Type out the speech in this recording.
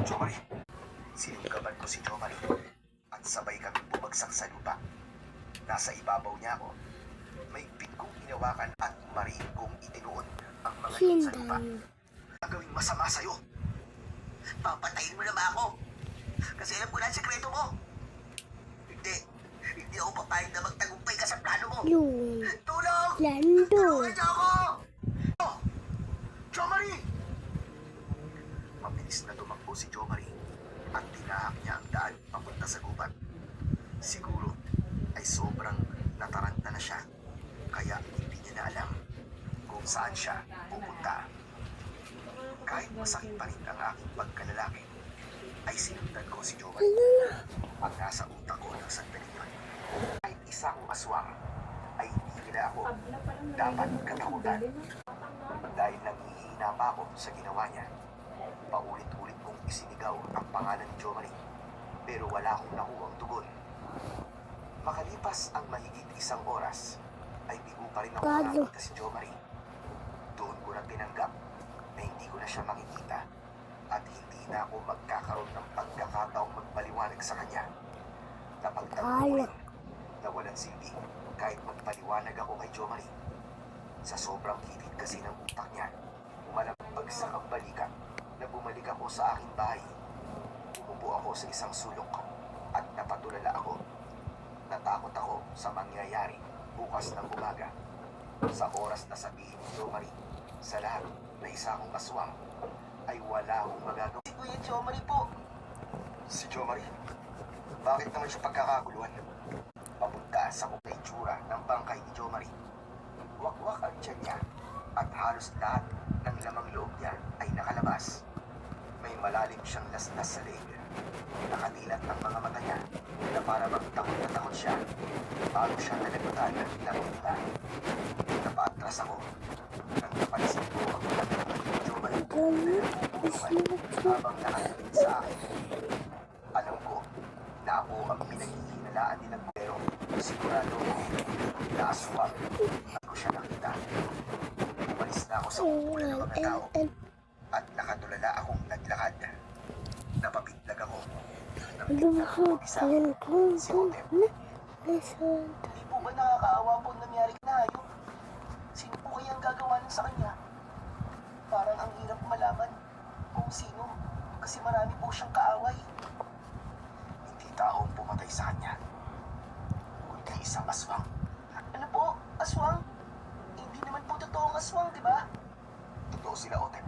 Jomari, sinunggaban ko si Jomari at sabay kami bumagsak sa lupa. Nasa ibabaw niya ako. May pit kong inawakan at mariin kong itinuon ang mga yun sa lupa. Gagawing masama sa'yo. Papatayin mo na ba ako? Kasi alam ko na ang sekreto mo. Hindi ako papayag na magtagumpay ka sa plano mo. Yung Tulong! Lando. Tulungan niyo ako! Oh! Jomari! Mabilis na tumakbo si Jomari at tinahak niya ang daan papunta sa gubat. Siguro ay sobrang nataranta na siya, kaya hindi niya na alam kung saan siya pupunta. Kahit masakit pa rin ang aking pagkalalaki, ay sinundan ko si Jomari. Ang nasa utak ko ng sandaling yun, kahit isa kong aswang, ay hindi nila ako dapat katakutan. Dahil nanghihina pa ako sa ginawa niya, paulit-ulit kong isinigaw ang pangalan ni Jomari, pero wala akong nakuhang tugon. Makalipas ang mahigit isang oras, ay bigo pa rin ako nakakita si Jomari. Doon ko na tinanggap na hindi ko na siya makikita at hindi na ako magkakaroon ng pagkakataong magpaliwanag sa kanya. Napagtanto ko rin na walang silbi kahit magpaliwanag ako kay Jomari. Sa sobrang kitid kasi ng utak niya, umalambagsak ang balikat na bumalik ako sa aking bahay. Umupo ako sa isang sulok at napatulala ako. Natakot ako sa mangyayari bukas ng umaga. Sa oras na sabihin ni Jomari sa lahat na isa akong aswang, ay wala akong magagawa. Si Kuya Jomari po. Si Jomari? Bakit naman siya pagkakaguluhan? Papunta sa kung itsura ng bangkay ni Jomari. Wakwak ang tiyan niya at halos lahat ng lamang loob niya ay nakalabas. May malalim siyang laslas sa leeg. Nakadilat ang mga mata niya na para bang takot na takot siya bago siya nalagutan ng pinakita. Napaatras ako nang napansin ko ang mga ni Jomari habang nakatingin sa akin. Alam ko na ako ang pinaghihinalaan nilang pero sigurado na aswang at ko siya nakita. Umalis na ako sa kumpulan ng mga tao at nakatulala akong naglakad. Napapitlag ako. Napitlag ako mag-isa. Si Otep. Hindi po ba nakakaawa po nangyari na hayop? Sino po kayang gagawa nun sa kanya? Parang ang hirap malaman kung sino kasi marami po siyang kaaway. Hindi tao ang pumatay sa kanya, kundi isang aswang. Ano po? Aswang? Hindi naman po totoong aswang, di ba? Totoo sila, Otep.